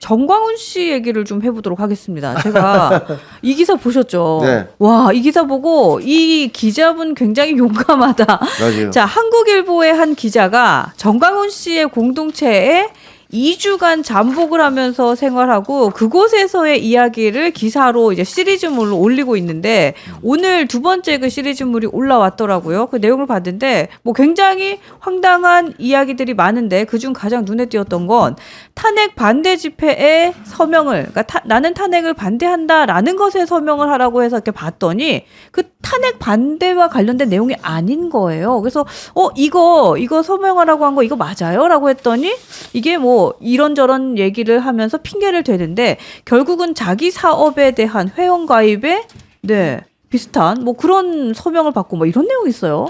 정광훈 씨 얘기를 좀 해보도록 하겠습니다. 제가 이 기사 보셨죠? 네. 와, 이 기사 보고 이 기자분 굉장히 용감하다. 맞아요. 자, 한국일보의 한 기자가 정광훈 씨의 공동체에 2주간 잠복을 하면서 생활하고 그곳에서의 이야기를 기사로 이제 시리즈물로 올리고 있는데 오늘 두 번째 그 시리즈물이 올라왔더라고요. 그 내용을 봤는데 뭐 굉장히 황당한 이야기들이 많은데 그중 가장 눈에 띄었던 건 탄핵 반대 집회에 서명을 그러니까 나는 탄핵을 반대한다라는 것에 서명을 하라고 해서 이렇게 봤더니 그 탄핵 반대와 관련된 내용이 아닌 거예요. 그래서 이거 서명하라고 한 거 이거 맞아요?라고 했더니 이게 뭐 이런저런 얘기를 하면서 핑계를 대는데 결국은 자기 사업에 대한 회원 가입에 네 비슷한 뭐 그런 서명을 받고 뭐 이런 내용이 있어요.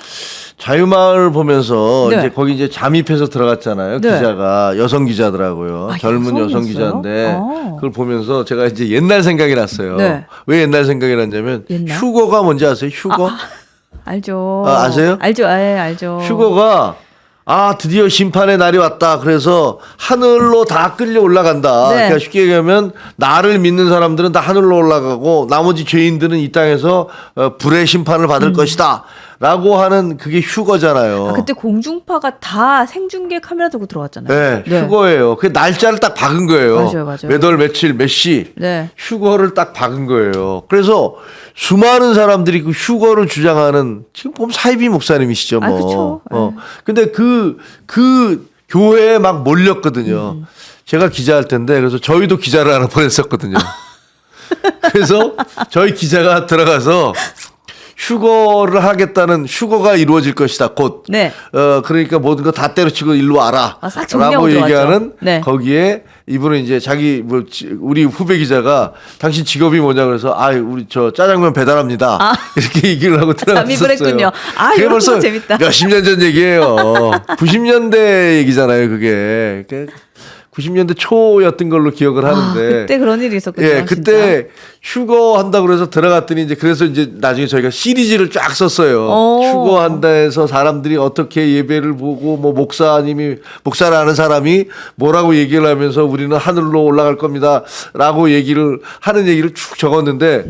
자유마을 보면서 네. 이제 거기 이제 잠입해서 들어갔잖아요. 네. 기자가 여성 기자더라고요. 젊은 여성 기자인데 그걸 보면서 제가 이제 옛날 생각이 났어요. 네. 왜 옛날 생각이 났냐면 옛날? 휴거가 뭔지 아세요? 휴거? 알죠. 아세요? 알죠. 알죠. 휴거가 드디어 심판의 날이 왔다. 그래서 하늘로 다 끌려 올라간다. 네. 그러니까 쉽게 얘기하면 나를 믿는 사람들은 다 하늘로 올라가고 나머지 죄인들은 이 땅에서 불의 심판을 받을 것이다. 라고 하는 그게 휴거잖아요. 그때 공중파가 다 생중계 카메라 들고 들어갔잖아요. 네, 휴거예요. 그 날짜를 딱 박은 거예요. 맞아요. 몇 월 며칠 몇 시. 네. 휴거를 딱 박은 거예요. 그래서 수많은 사람들이 그 휴거를 주장하는 지금 보면 사이비 목사님이시죠, 뭐. 그렇죠. 근데 그 교회에 막 몰렸거든요. 제가 기자할 텐데 그래서 저희도 기자를 하나 보냈었거든요. 그래서 저희 기자가 들어가서 휴거를 하겠다는 휴거가 이루어질 것이다. 곧. 네. 그러니까 모든 거 다 때려치고 일로 와라. 싹 정리하고 라고 얘기하는 들어왔죠. 네. 거기에 이분은 이제 자기 우리 후배 기자가 당신 직업이 뭐냐 그래서 우리 저 짜장면 배달합니다. 이렇게 얘기를 하고 들어갔었어요. 잠입을 했군요. 그게 이런 벌써 거 재밌다. 몇십 년 전 얘기예요. 90년대 얘기잖아요, 그게. 90년대 초였던 걸로 기억을 하는데. 그때 그런 일이 있었군요. 예, 그때 휴거 한다고 그래서 들어갔더니 그래서 이제 나중에 저희가 시리즈를 쫙 썼어요. 휴거 한다 해서 사람들이 어떻게 예배를 보고 뭐 목사를 아는 사람이 뭐라고 얘기를 하면서 우리는 하늘로 올라갈 겁니다. 라고 하는 얘기를 쭉 적었는데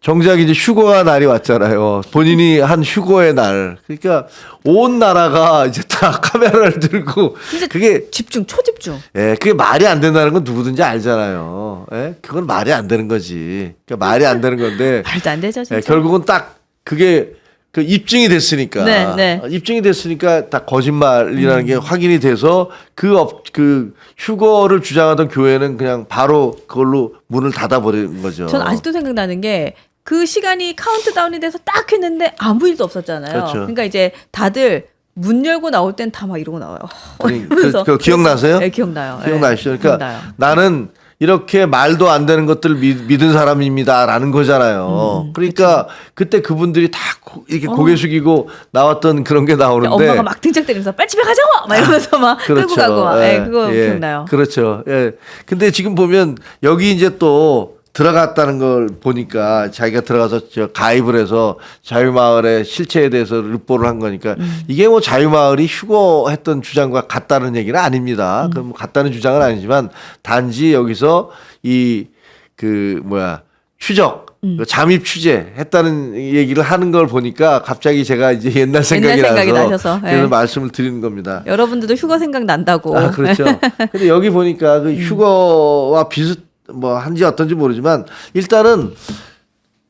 정작 이제 휴거가 날이 왔잖아요. 본인이 한 휴거의 날. 그러니까 온 나라가 이제 다 카메라를 들고 그게 초집중. 예, 그게 말이 안 된다는 건 누구든지 알잖아요. 예? 그건 말이 안 되는 거지. 그러니까 말이 안 되는 건데. 말도 안 되죠, 진짜. 예, 결국은 딱 그게 입증이 됐으니까. 네. 입증이 됐으니까 다 거짓말이라는 게 확인이 돼서 그 휴거를 주장하던 교회는 그냥 바로 그걸로 문을 닫아버리는 거죠. 전 아직도 생각나는 게 그 시간이 카운트다운이 돼서 딱 했는데 아무 일도 없었잖아요. 그렇죠. 그러니까 이제 다들 문 열고 나올 땐 다 막 이러고 나와요. 그 기억나세요? 네, 기억나요. 기억나시죠? 그러니까 기억나요. 나는 이렇게 말도 안 되는 것들 믿은 사람입니다라는 거잖아요. 그러니까 그때 그분들이 다 이렇게 고개 숙이고 나왔던 그런 게 나오는데 엄마가 막 등짝 때리면서 빨리 집에 가자고 막 이러면서 막 끌고 가고 막 그거 기억나요. 그렇죠. 예. 근데 지금 보면 여기 이제 또 들어갔다는 걸 보니까 자기가 들어가서 가입을 해서 자유마을의 실체에 대해서 르포를 한 거니까 이게 뭐 자유마을이 휴거했던 주장과 같다는 얘기는 아닙니다. 그럼 뭐 같다는 주장은 아니지만 단지 여기서 추적, 잠입 취재했다는 얘기를 하는 걸 보니까 갑자기 제가 이제 옛날 생각이 나서 그래서 말씀을 드리는 겁니다. 여러분들도 휴거 생각 난다고. 그렇죠. 근데 여기 보니까 그 휴거와 한지 어떤지 모르지만 일단은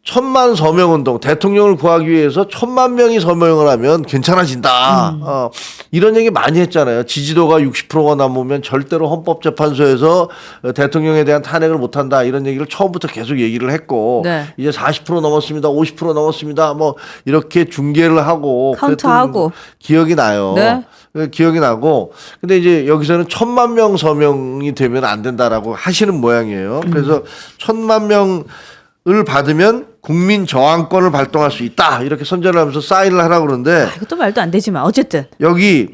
1000만 서명운동 대통령을 구하기 위해서 1000만 명이 서명을 하면 괜찮아진다. 이런 얘기 많이 했잖아요. 지지도가 60%가 넘으면 절대로 헌법재판소에서 대통령에 대한 탄핵을 못한다. 이런 얘기를 처음부터 계속 얘기를 했고 이제 40% 넘었습니다. 50% 넘었습니다. 뭐 이렇게 중계를 하고 카운트하고 기억이 나요. 네. 기억이 나고 근데 이제 여기서는 1000만 명 서명이 되면 안 된다라고 하시는 모양이에요. 그래서 1000만 명을 받으면 국민 저항권을 발동할 수 있다 이렇게 선전을 하면서 사인을 하라고 그러는데 이것도 말도 안 되지만 어쨌든 여기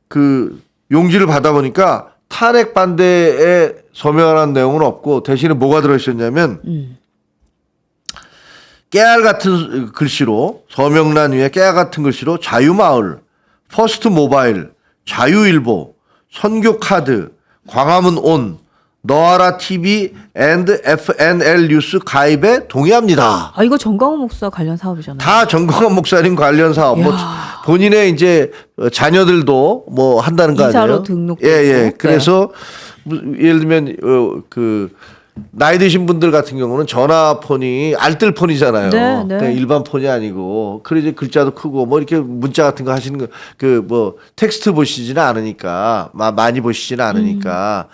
그 용지를 받아보니까 탄핵 반대에 서명하는 내용은 없고 대신에 뭐가 들어있었냐면 깨알 같은 글씨로 서명란 위에 깨알 같은 글씨로 자유마을 퍼스트 모바일, 자유일보, 선교카드, 광화문 온, 너아라 TV and FNL 뉴스 가입에 동의합니다. 아, 이거 정광훈 목사 관련 사업이잖아요. 다 정광훈 목사님 관련 사업. 뭐 이야. 본인의 이제 자녀들도 뭐 한다는 거 아니에요? 이사로 등록도 예, 예. 있고. 그래서 예를 들면 그 나이 드신 분들 같은 경우는 전화폰이 알뜰폰이잖아요. 네, 네. 그냥 일반 폰이 아니고 그래서 글자도 크고 뭐 이렇게 문자 같은 거 하시는 거 그 뭐 텍스트 보시지는 않으니까 많이 보시지는 않으니까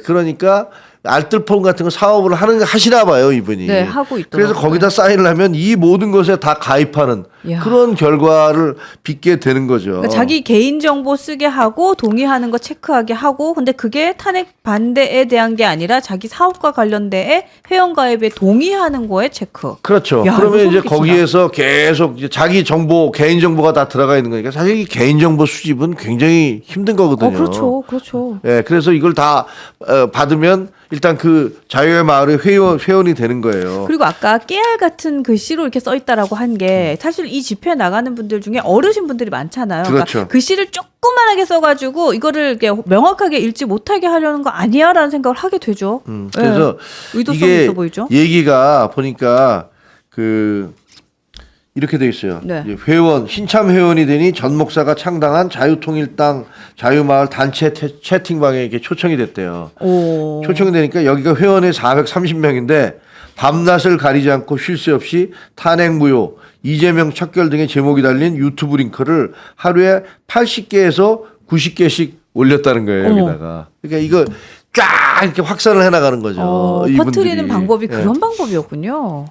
그러니까 알뜰폰 같은 거 사업을 하시나 봐요, 이분이. 네, 하고 있더라고요. 그래서 거기다 사인을 하면 이 모든 것에 다 가입하는 이야. 그런 결과를 빚게 되는 거죠. 그러니까 자기 개인 정보 쓰게 하고 동의하는 거 체크하게 하고 근데 그게 탄핵 반대에 대한 게 아니라 자기 사업과 관련돼에 회원 가입에 동의하는 거에 체크. 그렇죠. 야, 그러면 이거 이제 소름 끼친다. 거기에서 계속 이제 자기 정보, 개인 정보가 다 들어가 있는 거니까 사실 이 개인 정보 수집은 굉장히 힘든 거거든요. 그렇죠. 그렇죠. 예, 그래서 이걸 다 받으면 일단 그 자유의 마을의 회원이 되는 거예요. 그리고 아까 깨알 같은 글씨로 이렇게 써 있다라고 한 게 사실 이 집회 나가는 분들 중에 어르신 분들이 많잖아요. 그렇죠. 그러니까 글씨를 조그만하게 써가지고 이거를 이렇게 명확하게 읽지 못하게 하려는 거 아니야라는 생각을 하게 되죠. 그래서 네. 의도성이 이게 있어 보이죠. 얘기가 보니까 이렇게 돼 있어요. 네. 이제 회원 신참 회원이 되니 전 목사가 창당한 자유통일당 자유마을 단체 채팅방에 이렇게 초청이 됐대요. 오. 초청이 되니까 여기가 회원이 430명인데 밤낮을 가리지 않고 쉴 새 없이 탄핵 무효, 이재명 척결 등의 제목이 달린 유튜브 링크를 하루에 80개에서 90개씩 올렸다는 거예요, 여기다가. 그러니까 이거 쫙 이렇게 확산을 해 나가는 거죠. 이분들이. 퍼뜨리는 방법이 예. 그런 방법이었군요.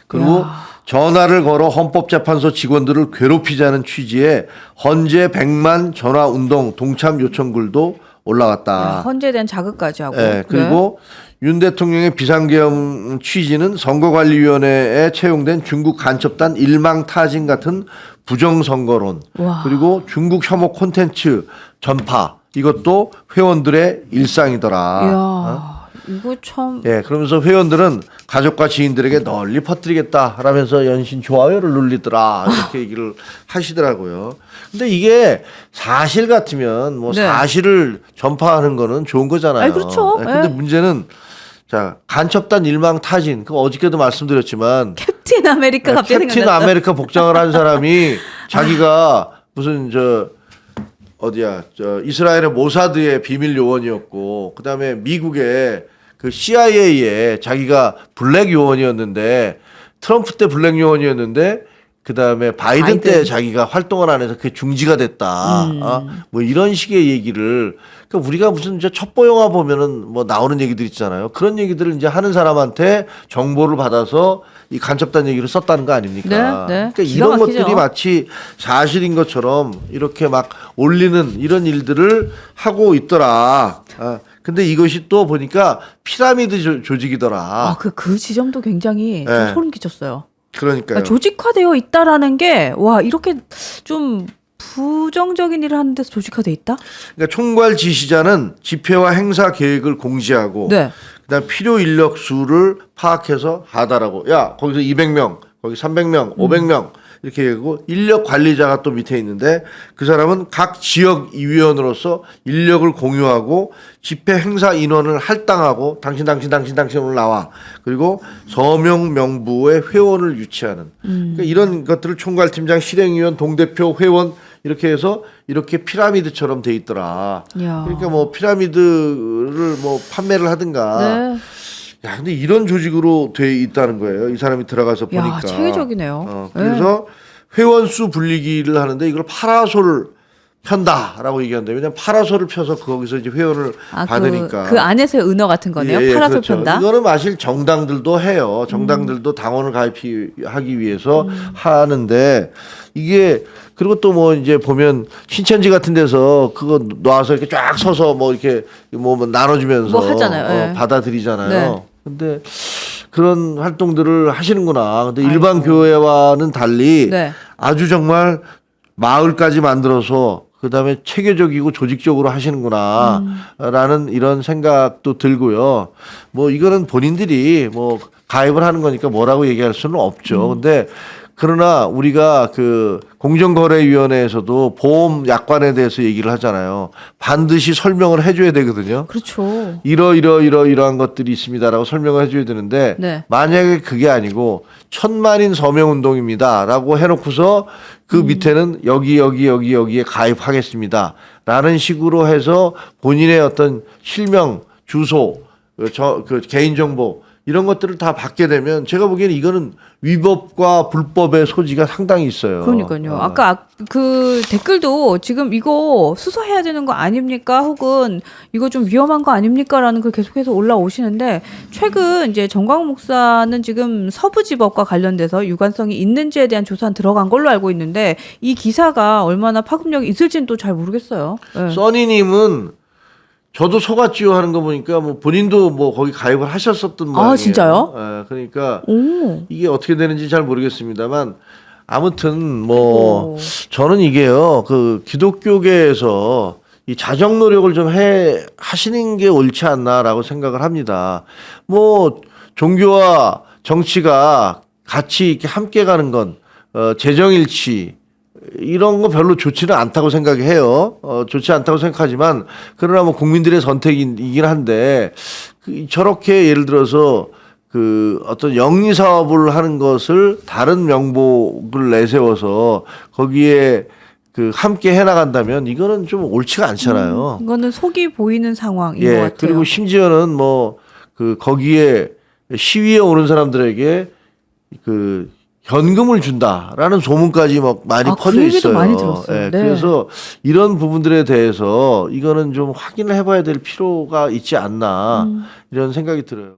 그리고 야. 전화를 걸어 헌법재판소 직원들을 괴롭히자는 취지의 헌재 100만 전화 운동 동참 요청글도 올라왔다. 헌재에 대한 자극까지 하고. 예, 그리고 윤 대통령의 비상계엄 취지는 선거관리위원회에 채용된 중국 간첩단 일망타진 같은 부정선거론, 와. 그리고 중국 혐오 콘텐츠 전파, 이것도 회원들의 일상이더라. 이야, 이거 참. 예, 그러면서 회원들은 가족과 지인들에게 널리 퍼뜨리겠다라면서 연신 좋아요를 눌리더라 이렇게 얘기를 하시더라고요. 근데 이게 사실 같으면 뭐 네. 사실을 전파하는 거는 좋은 거잖아요. 아니, 그렇죠. 예, 근데 예. 문제는 자 간첩단 일망타진 그 어저께도 말씀드렸지만 캡틴 아메리카 갑자기 캡틴 생각났어. 아메리카 복장을 한 사람이 자기가 무슨 이스라엘의 모사드의 비밀 요원이었고 그다음에 미국의 그 CIA의 자기가 블랙 요원이었는데 트럼프 때 블랙 요원이었는데 그다음에 바이든 때 자기가 활동을 안 해서 그게 중지가 됐다. 뭐 이런 식의 얘기를 그러니까 우리가 무슨 이제 첩보 영화 보면은 뭐 나오는 얘기들 있잖아요. 그런 얘기들을 이제 하는 사람한테 정보를 받아서 이 간첩단 얘기를 썼다는 거 아닙니까? 네, 네. 그러니까 기가 이런 막히죠. 것들이 마치 사실인 것처럼 이렇게 막 올리는 이런 일들을 하고 있더라. 근데 이것이 또 보니까 피라미드 조직이더라. 그 지점도 굉장히 좀 네. 소름 끼쳤어요. 그러니까요. 그러니까 조직화되어 있다라는 게 와 이렇게 좀 부정적인 일을 하는 데서 조직화돼 있다? 그러니까 총괄 지시자는 집회와 행사 계획을 공지하고 네. 그다음 필요 인력 수를 파악해서 하다라고. 야 거기서 200명, 거기 300명, 500명 이렇게 하고 인력 관리자가 또 밑에 있는데 그 사람은 각 지역 위원으로서 인력을 공유하고 집회 행사 인원을 할당하고 당신 오늘 나와. 그리고 서명 명부의 회원을 유치하는. 그러니까 이런 것들을 총괄팀장, 실행위원, 동대표, 회원 이렇게 해서 이렇게 피라미드처럼 돼 있더라. 이야. 그러니까 뭐 피라미드를 뭐 판매를 하든가. 네. 야, 근데 이런 조직으로 돼 있다는 거예요. 이 사람이 들어가서 야, 보니까. 체계적이네요. 그래서 회원수 불리기를 하는데 이걸 파라솔 편다라고 얘기하는데 왜냐면 파라솔을 펴서 거기서 이제 회원을 받으니까. 그 안에서의 은어 같은 거네요. 파라솔 그렇죠. 편다. 이거는 사실 정당들도 해요. 정당들도 당원을 가입하기 위해서 하는데 이게 그리고 또 뭐 이제 보면 신천지 같은 데서 그거 놔서 이렇게 쫙 서서 뭐 이렇게 뭐 나눠주면서 뭐 하잖아요. 예. 받아들이잖아요. 네. 근데 그런 활동들을 하시는구나. 근데 일반 교회와는 달리 네. 아주 정말 마을까지 만들어서 그다음에 체계적이고 조직적으로 하시는구나 라는 이런 생각도 들고요. 뭐 이거는 본인들이 뭐 가입을 하는 거니까 뭐라고 얘기할 수는 없죠. 근데 그러나 우리가 그 공정거래위원회에서도 보험 약관에 대해서 얘기를 하잖아요. 반드시 설명을 해줘야 되거든요. 그렇죠. 이러한 것들이 있습니다라고 설명을 해줘야 되는데 네. 만약에 그게 아니고 1000만인 서명운동입니다라고 해놓고서 그 밑에는 여기에 가입하겠습니다라는 식으로 해서 본인의 어떤 실명, 주소, 그 개인정보 이런 것들을 다 받게 되면 제가 보기에는 이거는 위법과 불법의 소지가 상당히 있어요. 그러니까요. 아까 그 댓글도 지금 이거 수사해야 되는 거 아닙니까? 혹은 이거 좀 위험한 거 아닙니까? 라는 글 계속해서 올라오시는데 최근 이제 정광훈 목사는 지금 서부지법과 관련돼서 유관성이 있는지에 대한 조사는 들어간 걸로 알고 있는데 이 기사가 얼마나 파급력이 있을지는 또 잘 모르겠어요. 네. 써니님은 저도 속았지요 하는 거 보니까 뭐 본인도 뭐 거기 가입을 하셨었던 모양이에요. 진짜요? 예, 그러니까 오. 이게 어떻게 되는지 잘 모르겠습니다만 아무튼 뭐 저는 이게요 그 기독교계에서 이 자정 노력을 좀 하시는 게 옳지 않나라고 생각을 합니다. 뭐 종교와 정치가 같이 이렇게 함께 가는 건 재정일치 이런 거 별로 좋지는 않다고 생각해요. 좋지 않다고 생각하지만 그러나 뭐 국민들의 선택이긴 한데 저렇게 예를 들어서 그 어떤 영리 사업을 하는 것을 다른 명목을 내세워서 거기에 그 함께 해나간다면 이거는 좀 옳지가 않잖아요. 이거는 속이 보이는 상황인 것 같아요. 그리고 심지어는 뭐 그 거기에 시위에 오는 사람들에게 그 현금을 준다라는 소문까지 막 많이 퍼져 그 얘기도 있어요. 많이 들었어요. 네. 그래서 이런 부분들에 대해서 이거는 좀 확인을 해봐야 될 필요가 있지 않나 이런 생각이 들어요.